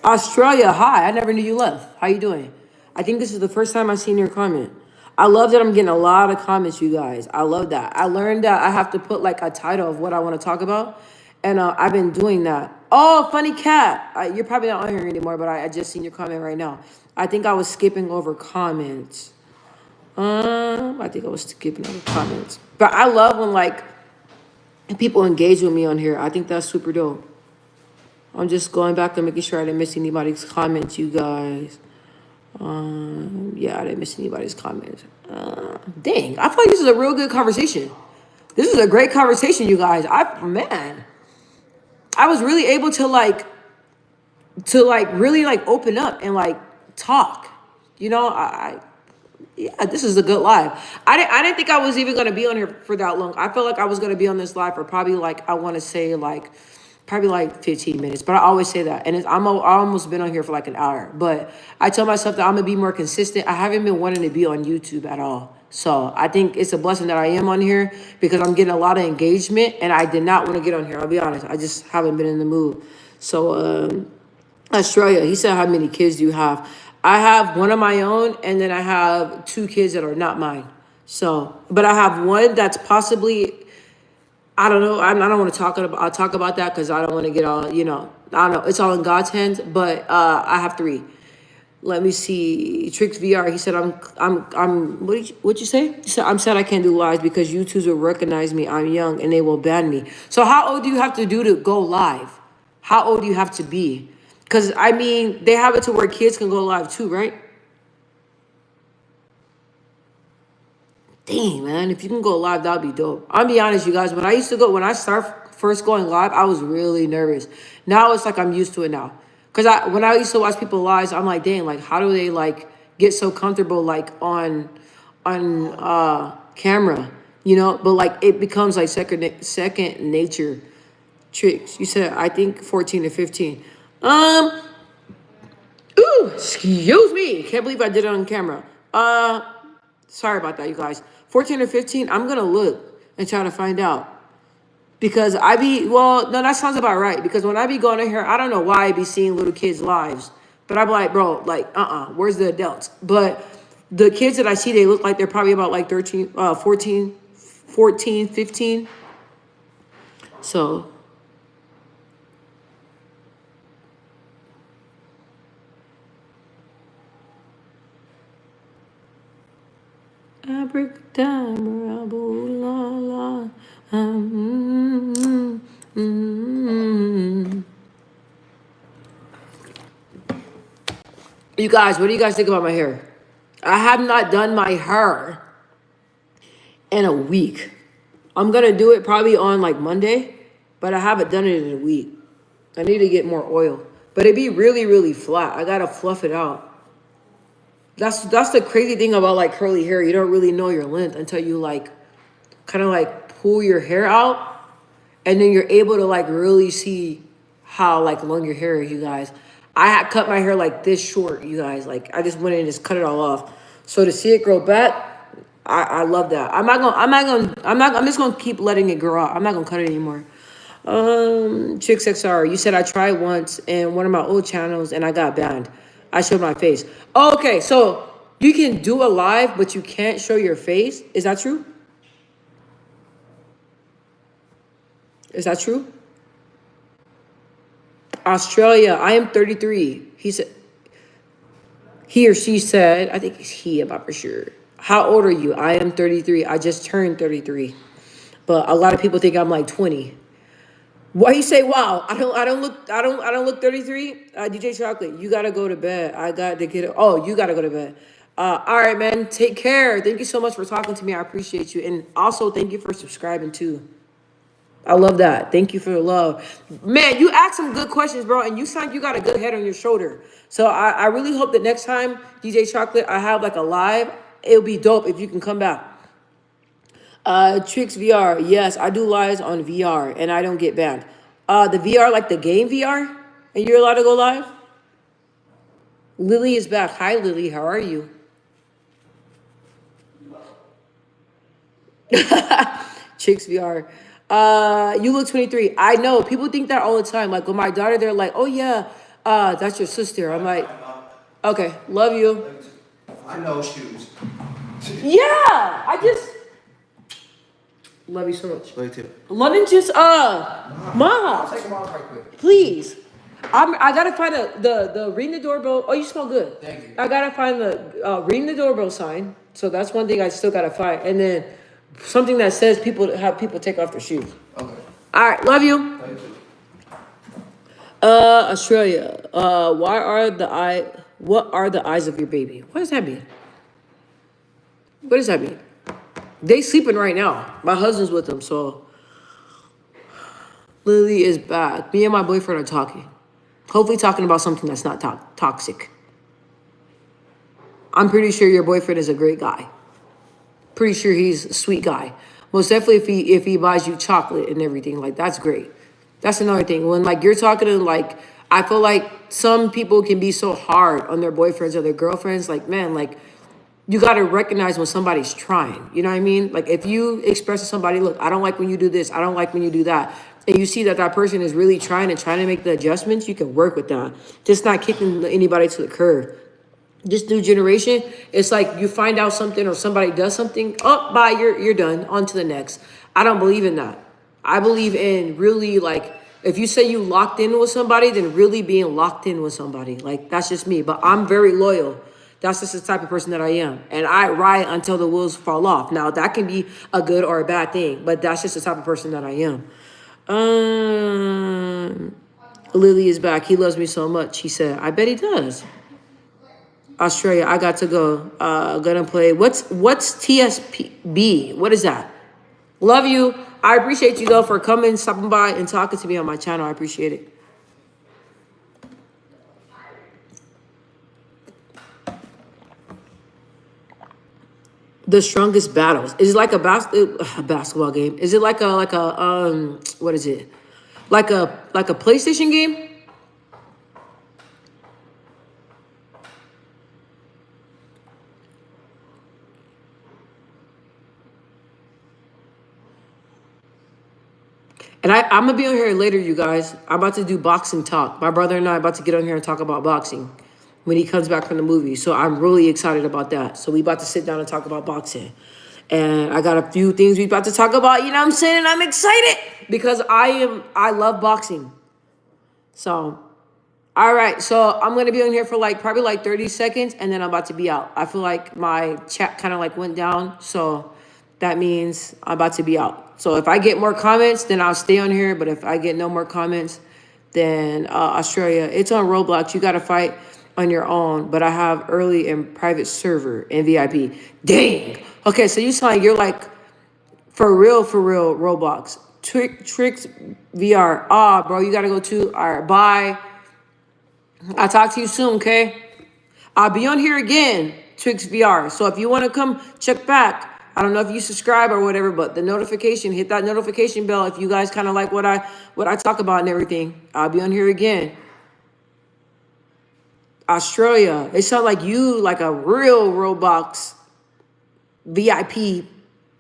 Australia, hi. I never knew you left. How you doing? I think this is the first time I've seen your comment. I love that I'm getting a lot of comments, you guys. I love that. I learned that I have to put like a title of what I want to talk about. And I've been doing that. Oh, funny cat. You're probably not on here anymore, but I just seen your comment right now. I think I was skipping over comments. I think I was skipping over comments. But I love when like people engage with me on here. I think that's super dope. I'm just going back and making sure I didn't miss anybody's comments, you guys. Yeah, I didn't miss anybody's comments. Dang, I feel like this is a real good conversation. This is a great conversation, you guys. Man, I was really able to really like open up and like talk. You know, yeah, this is a good live. I didn't think I was even gonna be on here for that long. I felt like I was gonna be on this live for probably like I want to say like probably like 15 minutes, but I always say that, and I almost been on here for like an hour. But I tell myself that I'm gonna be more consistent. I haven't been wanting to be on YouTube at all, so I think it's a blessing that I am on here because I'm getting a lot of engagement, and I did not want to get on here. I'll be honest, I just haven't been in the mood. So Australia, he said, how many kids do you have? I have one of my own, and then I have 2 kids that are not mine. So, but I have one that's possibly, I don't know. I don't want to I'll talk about that because I don't want to get all, you know, I don't know. It's all in God's hands, but I have 3. Let me see. Tricks VR. He said, what'd you say? He said, I'm sad I can't do lives because YouTubers will recognize me. I'm young and they will ban me. So how old do you have to do to go live? How old do you have to be? Because, I mean, they have it to where kids can go live too, right? Dang, man, if you can go live, that'd be dope. I'll be honest, you guys, when I start first going live, I was really nervous. Now it's like I'm used to it now. Because when I used to watch people live, I'm like, dang, like, how do they, like, get so comfortable, like, on camera, you know? But, like, it becomes, like, second nature. Tricks. You said, I think 14 to 15. Ooh, excuse me. Can't believe I did it on camera. Sorry about that, you guys. 14 or 15, I'm gonna look and try to find out. Because no, that sounds about right. Because when I be going in here, I don't know why I be seeing little kids' lives. But I'm like, bro, like, where's the adults? But the kids that I see, they look like they're probably about like 14, 15. So abracadabra, la la. You guys, what do you guys think about my hair? I have not done my hair in a week. I'm gonna do it probably on like Monday, but I haven't done it in a week. I need to get more oil, but it'd be really, really flat. I gotta fluff it out. That's the crazy thing about like curly hair. You don't really know your length until you like kind of like pull your hair out, and then you're able to like really see how like long your hair is, you guys. I had cut my hair like this short, you guys. Like I just went in and just cut it all off. So to see it grow back, I love that. I'm just gonna keep letting it grow out. I'm not gonna cut it anymore. Chicks XR, you said I tried once in one of my old channels and I got banned. I showed my face. Okay, so you can do a live, but you can't show your face. Is that true? Is that true? Australia, I am 33. He or she said, I think it's he, I'm not for sure. How old are you? I am 33. I just turned 33. But a lot of people think I'm like 20. Why you say wow? I don't look 33. DJ Chocolate, you gotta go to bed. I got to get you gotta go to bed. All right, man. Take care. Thank you so much for talking to me. I appreciate you. And also thank you for subscribing too. I love that. Thank you for the love. Man, you asked some good questions, bro, and you sound like you got a good head on your shoulder. So I really hope that next time, DJ Chocolate, I have like a live, it'll be dope if you can come back. Tricks VR. Yes, I do lives on VR, and I don't get banned. The VR, like the game VR, and you're allowed to go live? Lily is back. Hi, Lily. How are you? Chicks VR. You look 23. I know people think that all the time. Like with my daughter, they're like, oh yeah, That's your sister. I'm like, okay, love you. I know shoes. Yeah, I just love you so much. Love you too. London just I'll mom, take them off right quick. please. I gotta find the ring the doorbell. Oh, you smell good. Thank you. I gotta find the ring the doorbell sign. So that's one thing I still gotta find, and then something that says have people take off their shoes. Okay. All right, love you. Love you too. Australia. What are the eyes of your baby? What does that mean? What does that mean? They sleeping right now. My husband's with them, so Lily is back. Me and my boyfriend are talking. Hopefully talking about something that's not toxic. I'm pretty sure your boyfriend is a great guy. Pretty sure he's a sweet guy. Most definitely if he buys you chocolate and everything, like that's great. That's another thing. When like you're talking to like, I feel like some people can be so hard on their boyfriends or their girlfriends. Like, man, like you got to recognize when somebody's trying. You know what I mean? Like if you express to somebody, look, I don't like when you do this. I don't like when you do that. And you see that that person is really trying to make the adjustments, you can work with that. Just not kicking anybody to the curb. This new generation, it's like you find out something or somebody does something, oh, bye, you're done, on to the next. I don't believe in that. I believe in really like, if you say you locked in with somebody, then really being locked in with somebody. Like, that's just me. But I'm very loyal. That's just the type of person that I am. And I ride until the wheels fall off. Now, that can be a good or a bad thing, but that's just the type of person that I am. Lily is back. He loves me so much. He said, I bet he does. Australia, I got to go. Gonna play. What's TSB? What is that? Love you. I appreciate you though for coming, stopping by, and talking to me on my channel. I appreciate it. The strongest battles. Is it like a basketball game? Is it like a what is it? Like a PlayStation game? And I'm going to be on here later, you guys. I'm about to do boxing talk. My brother and I are about to get on here and talk about boxing when he comes back from the movie. So I'm really excited about that. So we about to sit down and talk about boxing. And I got a few things we about to talk about, you know what I'm saying? And I'm excited because I love boxing. So, all right. So I'm going to be on here for probably 30 seconds and then I'm about to be out. I feel like my chat kind of went down. So that means I'm about to be out. So if I get more comments, then I'll stay on here. But if I get no more comments, then Australia, it's on Roblox. You got to fight on your own. But I have early and private server and VIP. Dang. Okay, so you sound like you're for real, Roblox. Tricks VR. Bro, you got to go too. All right, bye. I'll talk to you soon, okay? I'll be on here again, Tricks VR. So if you want to come check back, I don't know if you subscribe or whatever, but the notification, hit that notification bell if you guys kind of like what I talk about and everything. I'll be on here again. Australia, it sounds like you like a real Roblox VIP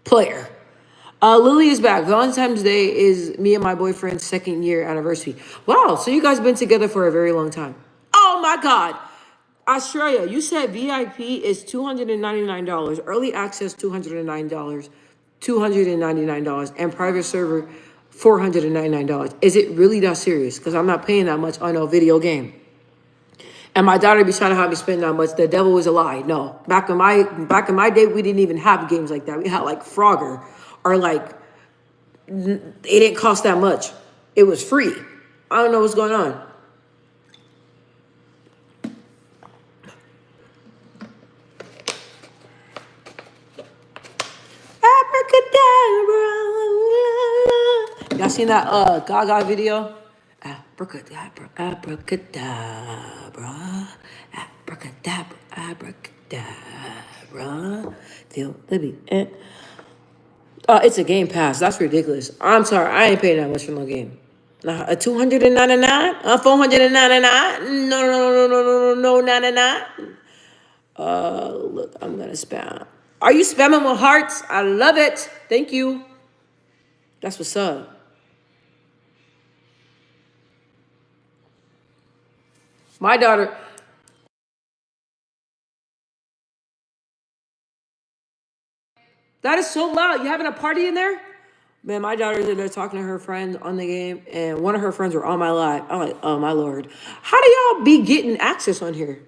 player. Lily is back. Valentine's Day is me and my boyfriend's 2nd year anniversary. Wow, so you guys been together for a very long time. Oh my God. Australia, you said VIP is $299, early access $209, $299, and private server $499. Is it really that serious? Because I'm not paying that much on a video game. And my daughter be trying to have me spend that much. The devil was a lie. No, back in my day, we didn't even have games like that. We had Frogger, or it didn't cost that much. It was free. I don't know what's going on. Y'all seen that Gaga video? Abracadabra, abracadabra, abracadabra, abracadabra. Feel the beat. It's a Game Pass. That's ridiculous. I'm sorry, I ain't paying that much for no game. A $299? $499? No, 99. Look, I'm gonna spam. Are you spamming with hearts? I love it. Thank you. That's what's up. My daughter. That is so loud. You having a party in there? Man, my daughter's in there talking to her friends on the game, and one of her friends were on my live. I'm like, oh my lord. How do y'all be getting access on here?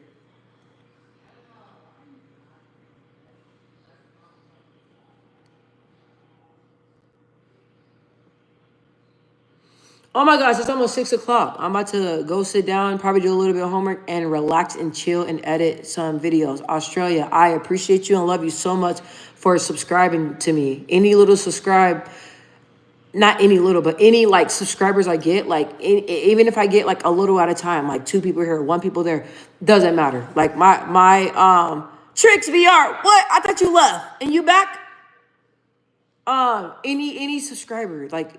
Oh my gosh, it's almost 6 o'clock. I'm about to go sit down, probably do a little bit of homework, and relax and chill and edit some videos. Australia, I appreciate you and love you so much for subscribing to me. Any little subscribe, not any little, but any like subscribers I get, like even if I get like a little at a time, like 2 people here, 1 people there, doesn't matter. Like my Tricks VR, what? I thought you left and you back. Any subscriber, like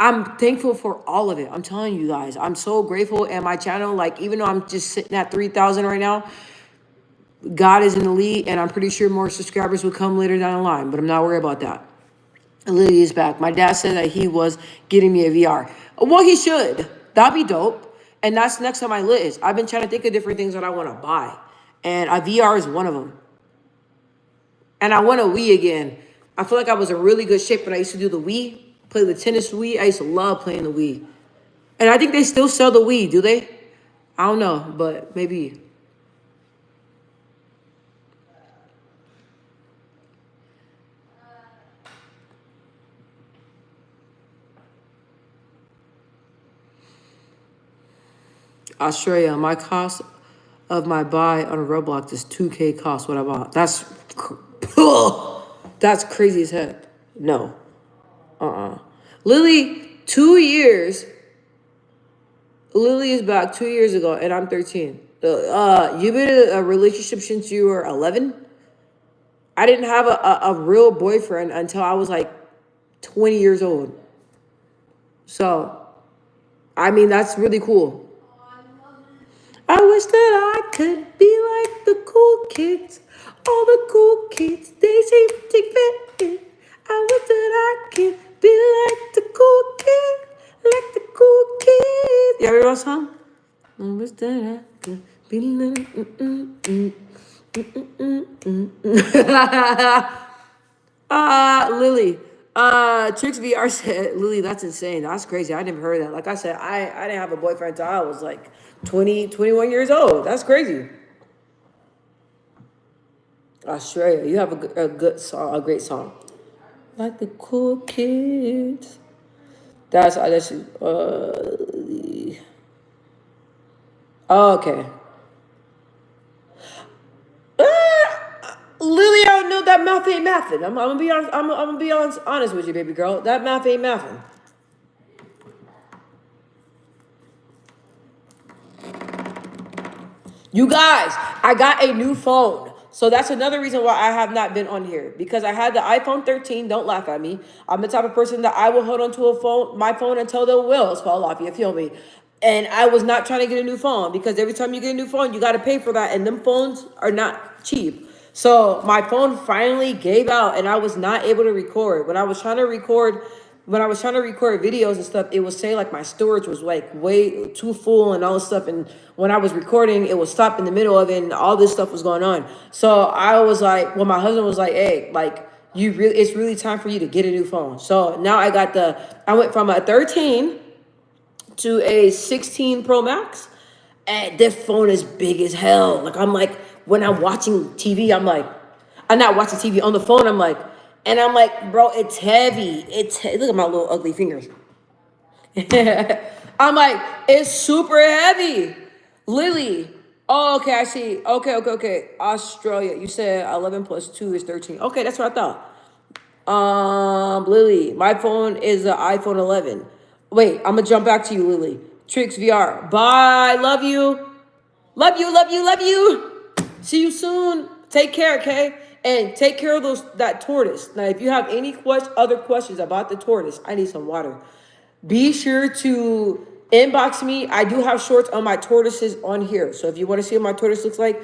I'm thankful for all of it. I'm telling you guys, I'm so grateful. And my channel, like even though I'm just sitting at 3,000 right now, God is in the lead, and I'm pretty sure more subscribers will come later down the line. But I'm not worried about that. Lily is back. My dad said that he was getting me a VR. Well, he should. That'd be dope. And that's next on my list. I've been trying to think of different things that I want to buy. And a VR is one of them. And I want a Wii again. I feel like I was in really good shape when I used to do the Wii, play the tennis Wii. I used to love playing the Wii. And I think they still sell the Wii, do they? I don't know, but maybe. Australia, my cost of my buy on Roblox is 2K cost what I bought. That's crazy as heck. No. Lily, 2 years. Lily is back 2 years ago, and I'm 13. You've been in a relationship since you were 11? I didn't have a real boyfriend until I was like 20 years old. So, I mean, that's really cool. I wish that I could be like the cool kids. All the cool kids, they seem to fit in. I wish that I could be like the cool kid. Like the cool kid. You ever heard that song? I wish that I could be like... Lily. Tricks VR said, Lily, that's insane. That's crazy. I never heard that. Like I said, I didn't have a boyfriend until I was like 20, 21 years old. That's crazy. Australia, you have a good song, a great song. Like the cool kids. That's okay. Lily, I don't know that math ain't mathin'. I'm gonna be honest. I'm gonna be honest with you, baby girl. That math ain't mathin'. You guys, I got a new phone. So that's another reason why I have not been on here. Because I had the iPhone 13. Don't laugh at me. I'm the type of person that I will hold on to my phone until the wheels fall off. You feel me? And I was not trying to get a new phone. Because every time you get a new phone, you got to pay for that. And them phones are not cheap. So my phone finally gave out. And I was not able to record. When I was trying to record videos and stuff, it would say like my storage was like way too full and all this stuff. And when I was recording, it would stop in the middle of it and all this stuff was going on. So I was like, well, my husband was like, hey, like it's really time for you to get a new phone. So now I went from a 13 to a 16 Pro Max. And this phone is big as hell. Like when I'm watching TV, I'm not watching TV on the phone. I'm like, bro, it's heavy. Look at my little ugly fingers. I'm like, it's super heavy. Lily. Oh, okay, I see. Okay. Australia. You said 11 plus 2 is 13. Okay, that's what I thought. Lily, my phone is an iPhone 11. Wait, I'm gonna jump back to you, Lily. Tricks VR. Bye. Love you. Love you. See you soon. Take care, okay? And take care of that tortoise. Now, if you have any other questions about the tortoise, I need some water. Be sure to inbox me. I do have shorts on my tortoises on here. So if you want to see what my tortoise looks like,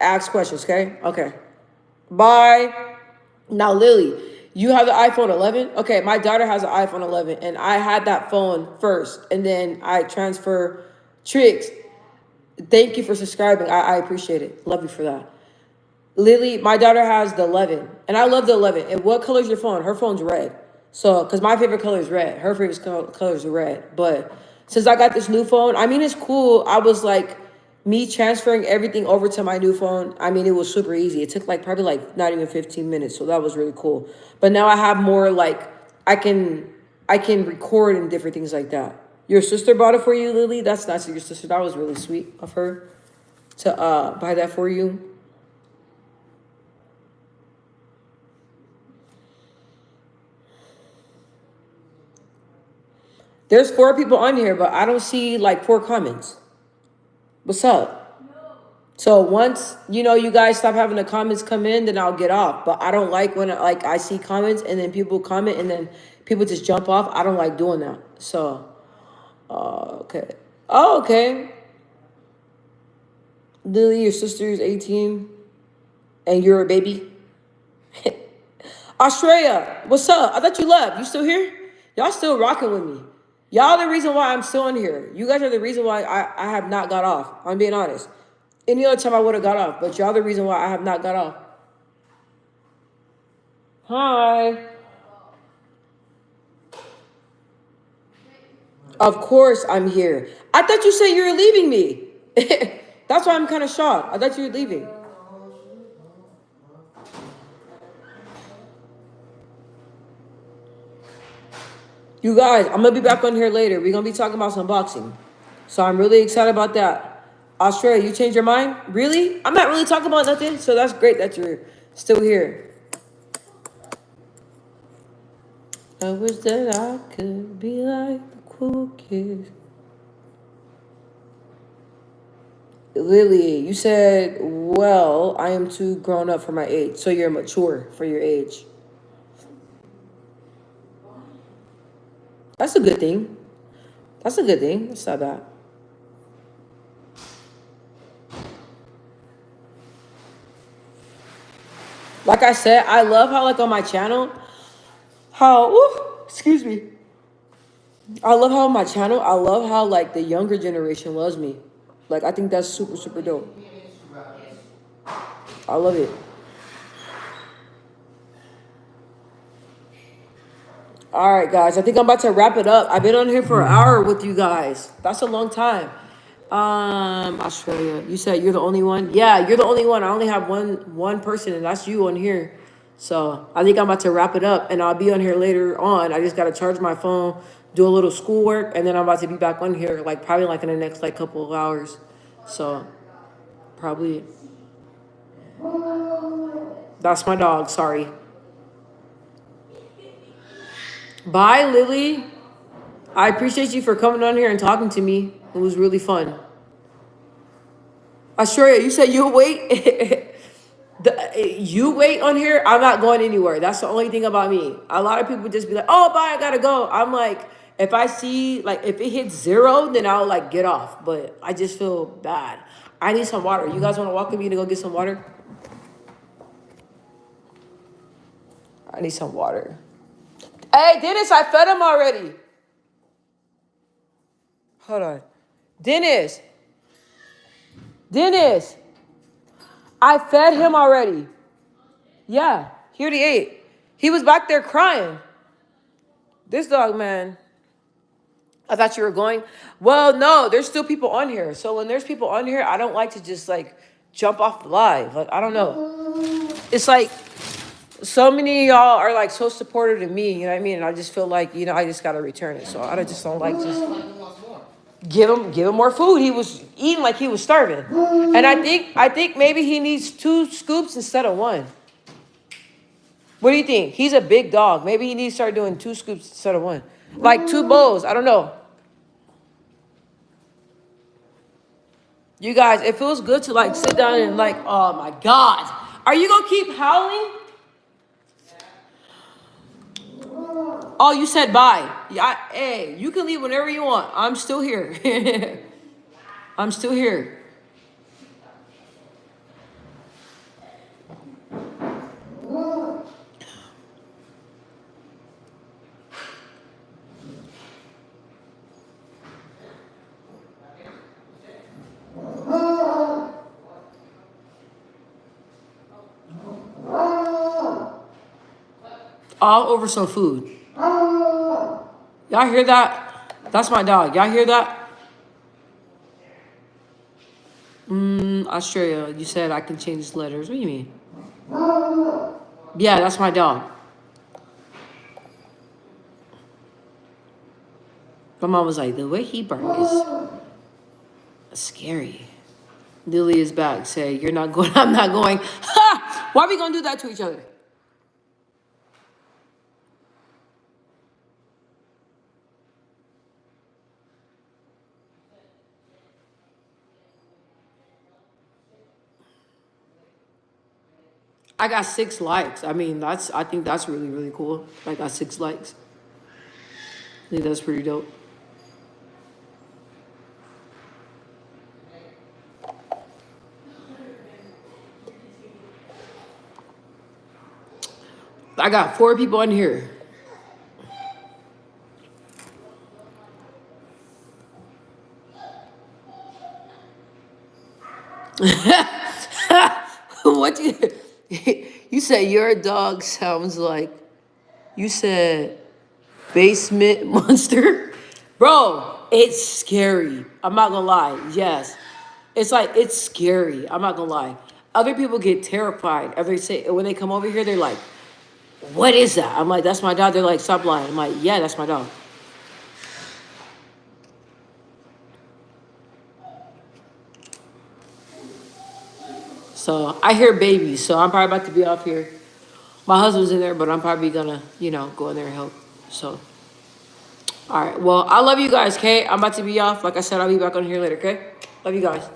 ask questions, okay? Okay. Bye. Now, Lily, you have the iPhone 11? Okay, my daughter has an iPhone 11, and I had that phone first, and then I transfer Tricks. Thank you for subscribing. I appreciate it. Love you for that. Lily, my daughter has the 11, and I love the 11. And what color is your phone? Her phone's red. So, because my favorite color is red. Her favorite color is red. But since I got this new phone, I mean, it's cool. I was like, me transferring everything over to my new phone, I mean, it was super easy. It took like probably like not even 15 minutes. So that was really cool. But now I have more like, I can record and different things like that. Your sister bought it for you, Lily? That's nice of your sister. That was really sweet of her to buy that for you. There's 4 people on here, but I don't see like 4 comments. What's up? So once, you know, you guys stop having the comments come in, then I'll get off. But I don't like when I see comments and then people comment and then people just jump off. I don't like doing that. So, okay. Oh, okay. Lily, your sister is 18 and you're a baby. Australia, what's up? I thought you left. You still here? Y'all still rocking with me. Y'all the reason why I'm still in here. You guys are the reason why I have not got off. I'm being honest. Any other time I would have got off, but y'all the reason why I have not got off. Hi. Of course I'm here. I thought you said you were leaving me. That's why I'm kind of shocked. I thought you were leaving. You guys, I'm going to be back on here later. We're going to be talking about some boxing. So I'm really excited about that. Australia, you changed your mind? Really? I'm not really talking about nothing. So that's great that you're still here. I wish that I could be like the cool kids. Lily, you said, well, I am too grown up for my age. So you're mature for your age. That's a good thing. That's a good thing. It's not bad. Like I said, I love how like on my channel, excuse me. I love how on my channel, I love how like the younger generation loves me. Like I think that's super, super dope. I love it. All right, guys. I think I'm about to wrap it up. I've been on here for an hour with you guys. That's a long time. Australia. You said you're the only one? Yeah, you're the only one. I only have one person, and that's you on here. So I think I'm about to wrap it up, and I'll be on here later on. I just got to charge my phone, do a little schoolwork, and then I'm about to be back on here, like probably like in the next like couple of hours. So probably. That's my dog. Sorry. Bye, Lily. I appreciate you for coming on here and talking to me. It was really fun. Australia, you said you'll wait. You wait on here. I'm not going anywhere. That's the only thing about me. A lot of people just be like, oh, bye, I gotta go. I'm like, if I see, like, if it hits 0, then I'll, like, get off. But I just feel bad. I need some water. You guys want to walk with me to go get some water? I need some water. Hey, Dennis, I fed him already. Hold on. Dennis, I fed him already. Yeah, he already ate. He was back there crying. This dog, man. I thought you were going. Well, no, there's still people on here. So when there's people on here, I don't like to just like jump off live. Like, I don't know. It's like so many of y'all are like so supportive of me, you know what I mean? And I just feel like, you know, I just got to return it. So I just don't like just give him more food. He was eating like he was starving. And I think maybe he needs 2 scoops instead of 1. What do you think? He's a big dog. Maybe he needs to start doing 2 scoops instead of 1. Like 2 bowls. I don't know. You guys, it feels good to like sit down and like, oh my God. Are you going to keep howling? Oh, you said bye. Yeah, hey, you can leave whenever you want. I'm still here. I'm still here. all over some food. Y'all hear that? That's my dog. Y'all hear that? Australia, you said I can change letters. What do you mean? Yeah, that's my dog. My mom was like, the way he barks is scary. Lily is back. Say, you're not going. I'm not going. Ha! Why are we going to do that to each other? I got 6 likes. I mean, I think that's really, really cool. I got 6 likes. I think that's pretty dope. I got 4 people on here. What you said your dog sounds like you said basement monster? Bro, it's scary. I'm not gonna lie. Yes. It's scary. I'm not gonna lie. Other people get terrified. Every say when they come over here, they're like, what is that? I'm like, that's my dog. They're like, stop lying. I'm like, yeah, that's my dog. So I hear babies, so I'm probably about to be off here. My husband's in there, but I'm probably gonna, go in there and help. So, all right. Well, I love you guys, okay? I'm about to be off. Like I said, I'll be back on here later, okay? Love you guys.